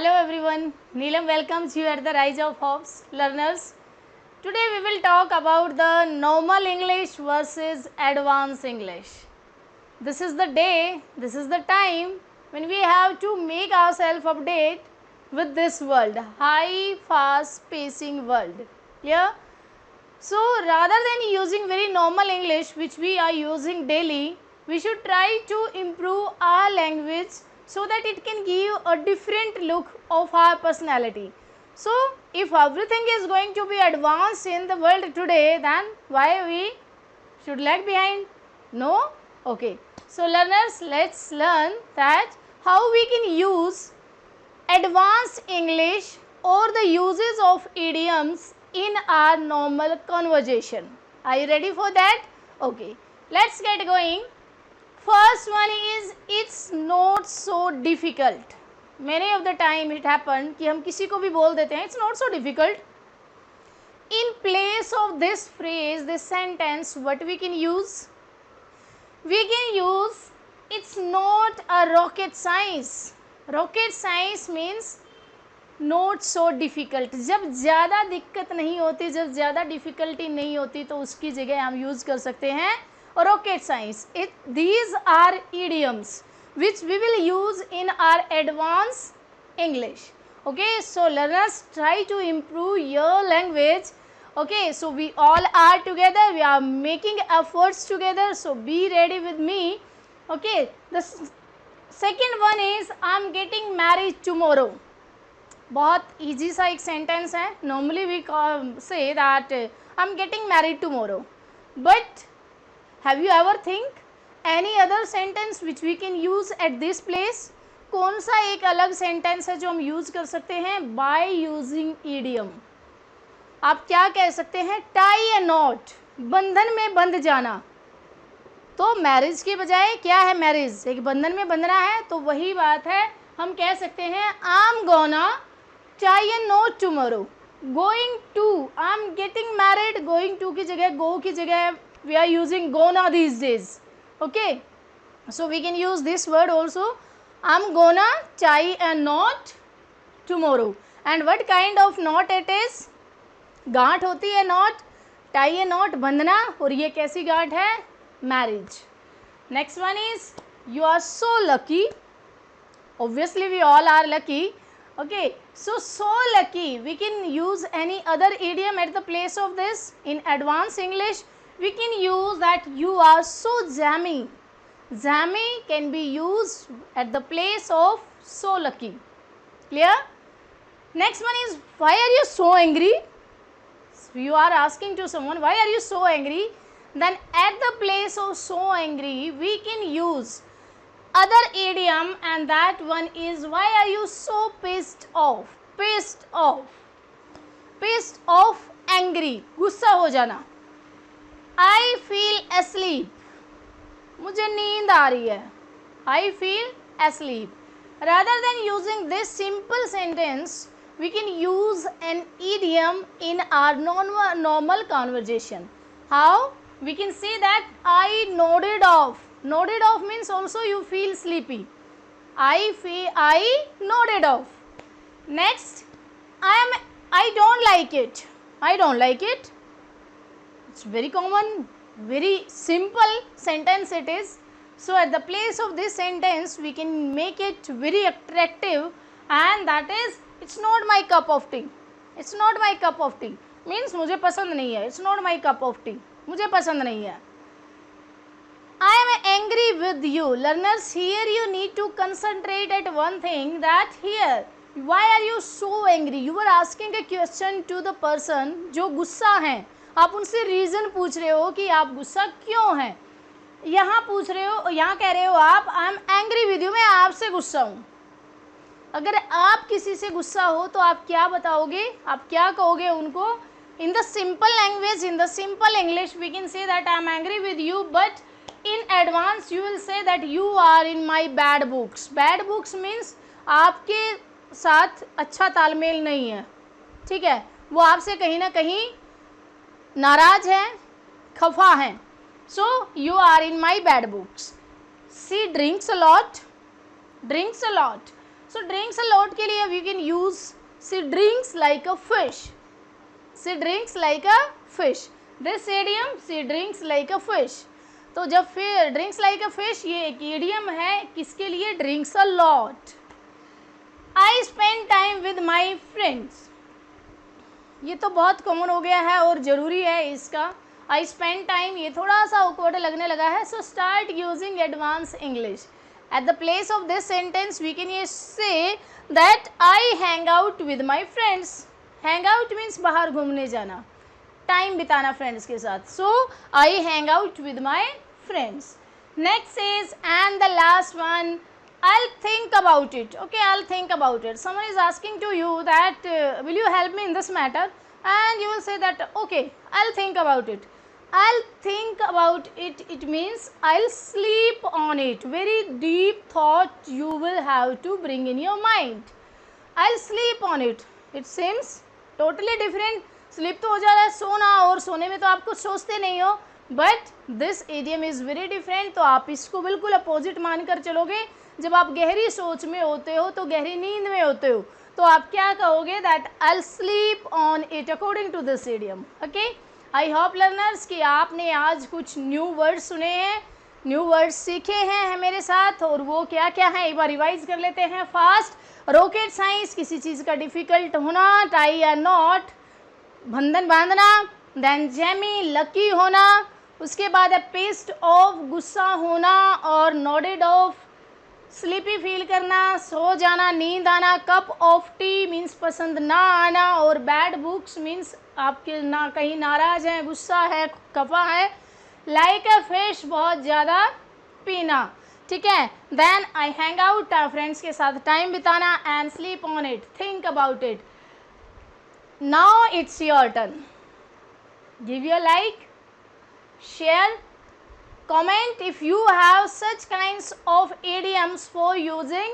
Hello everyone, Neelam welcomes you at the Rise of Hopes learners. Today we will talk about the normal English versus advanced English. This is the day, this is the time when we have to make ourselves update with this world, high fast pacing world. Clear? So rather than using very normal English which we are using daily, we should try to improve our language so that it can give a different look of our personality. So if everything is going to be advanced in the world today, then why we should lag behind? No? Okay. So learners, let's learn that how we can use advanced English or the uses of idioms in our normal conversation. Are you ready for that? Okay. Let's get going. First one is it's not so difficult. Many of the time it happened कि हम किसी को भी बोल देते हैं it's not so difficult. In place of this phrase, this sentence, what we can use? We can use it's not a rocket science. Rocket science means not so difficult. जब ज़्यादा दिक्कत नहीं होती, जब ज़्यादा डिफ़िकल्टी नहीं होती तो उसकी जगह हम यूज़ कर सकते हैं rocket science. These are idioms which we will use in our advanced English. Okay, so learners, try to improve your language. Okay, so we all are together, we are making efforts together, so be ready with me. Okay, the second one is I'm getting married tomorrow. बहुत easy सा एक sentence है. Normally we say that I'm getting married tomorrow, but have you ever think any other sentence which we can use at this place? कौन सा एक अलग sentence है जो हम use कर सकते हैं? By using idiom. आप क्या कह सकते हैं? Tie a knot. बंधन में बंध जाना. तो मैरिज के बजाय क्या है? मैरिज एक बंधन में बंधना है, तो वही बात है. हम कह सकते हैं I'm gonna tie a knot tomorrow. Going to, I'm getting married. Going to की जगह go की जगह we are using gonna these days. Okay, so we can use this word also. I'm gonna tie a knot tomorrow. And what kind of knot it is? गांठ होती है knot. tie a knot बंधना, और ये कैसी गांठ है? marriage. Next one is you are so lucky. Obviously we all are lucky. Okay, so lucky, we can use any other idiom at the place of this. In advanced English we can use that you are so jammy. Jammy can be used at the place of so lucky. Clear? Next one is why are you so angry? So you are asking to someone why are you so angry? Then at the place of so angry we can use other idiom, and that one is why are you so pissed off? Pissed off. Pissed off, angry, गुस्सा हो जाना. I feel asleep. मुझे नींद आ रही है. I feel asleep. Rather than using this simple sentence, we can use an idiom in our normal conversation. How? We can say that I nodded off. Nodded off means also you feel sleepy. I nodded off. Next, I don't like it. I don't like it. It's very common, very simple sentence it is. So at the place of this sentence we can make it very attractive, and that is it's not my cup of tea. It's not my cup of tea means मुझे पसंद नहीं है. It's not my cup of tea. मुझे पसंद नहीं है. I am angry with you. Learners, here you need to concentrate at one thing, that here why are you so angry? You were asking a question to the person जो गुस्सा हैं. आप उनसे reason पूछ रहे हो कि आप गुस्सा क्यों हैं. यहाँ पूछ रहे हो, यहाँ कह रहे हो आप I am angry with you, मैं आपसे गुस्सा हूँ. अगर आप किसी से गुस्सा हो तो आप क्या बताओगे? आप क्या कहोगे उनको? In the simple language, in the simple English, we can say that I am angry with you, but in advance you will say that you are in my bad books. Bad books means आपके साथ अच्छा तालमेल नहीं है. ठीक है, वो आपसे कहीं ना कहीं नाराज हैं, खफा हैं. So you are in my bad books. She drinks a lot. Drinks a lot. So drinks a lot के लिए we can use she drinks like a fish, she drinks like a fish, this idiom she drinks like a fish. तो जब फिर drinks like a fish ये एक idiom है किसके लिए, drinks a lot. I spend time with my friends, ये तो बहुत कॉमन हो गया है और ज़रूरी है इसका। आई स्पेंड टाइम ये थोड़ा सा awkward लगने लगा है, so start using advance English. At the place of this sentence we can say that I hang out with my friends. Hang out means बाहर घूमने जाना, टाइम बिताना फ्रेंड्स के साथ। So I hang out with my friends. Next is and the last one, I'll think about it. Okay, I'll think about it. Someone is asking to you that will you help me in this matter, and you will say that okay, I'll think about it. I'll think about it, it means I'll sleep on it. Very deep thought you will have to bring in your mind. I'll sleep on it. It seems totally different. Sleep तो हो जा रहा है सोना, और सोने में तो आप कुछ सोचते नहीं हो, but this idiom is very different. तो आप इसको बिल्कुल अपोजिट मानकर चलोगे। जब आप गहरी सोच में होते हो तो गहरी नींद में होते हो तो आप क्या कहोगे, that I'll sleep on it according to this idiom. Okay, I hope learners कि आपने आज कुछ न्यू वर्ड्स सुने हैं, न्यू वर्ड्स सीखे हैं मेरे साथ, और वो क्या क्या है एक बार रिवाइज कर लेते हैं फास्ट। रॉकेट साइंस, किसी चीज़ का डिफ़िकल्ट होना, टाई या नॉट, बंधन बांधना, देन जेमी लकी होना, उसके बाद है पेस्ट ऑफ गुस्सा होना, और नोडेड ऑफ स्लीपी फील करना, सो जाना, नींद आना, कप ऑफ टी मीन्स पसंद ना आना, और बैड बुक्स मीन्स आपके ना कहीं नाराज़ हैं, गुस्सा है, खफा है, लाइक अ फिश बहुत ज़्यादा पीना। ठीक है, then I hang out friends के साथ टाइम बिताना, and sleep on it, think about it. Now it's your turn, give your like, share, comment if you have such kinds of idioms for using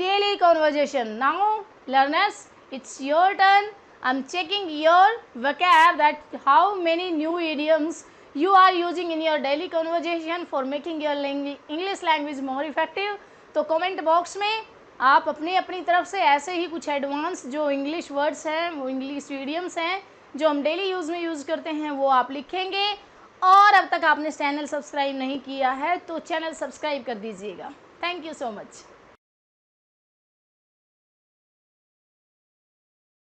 daily conversation. Now learners, it's your turn. I'm checking your vocab, that how many new idioms you are using in your daily conversation for making your English language more effective. तो comment box में आप अपनी तरफ से ऐसे ही कुछ advance जो English words हैं, वो इंग्लिश idioms हैं जो हम डेली यूज़ में यूज़ करते हैं, वो आप लिखेंगे। और अब तक आपने चैनल सब्सक्राइब नहीं किया है तो चैनल सब्सक्राइब कर दीजिएगा। Thank you so much.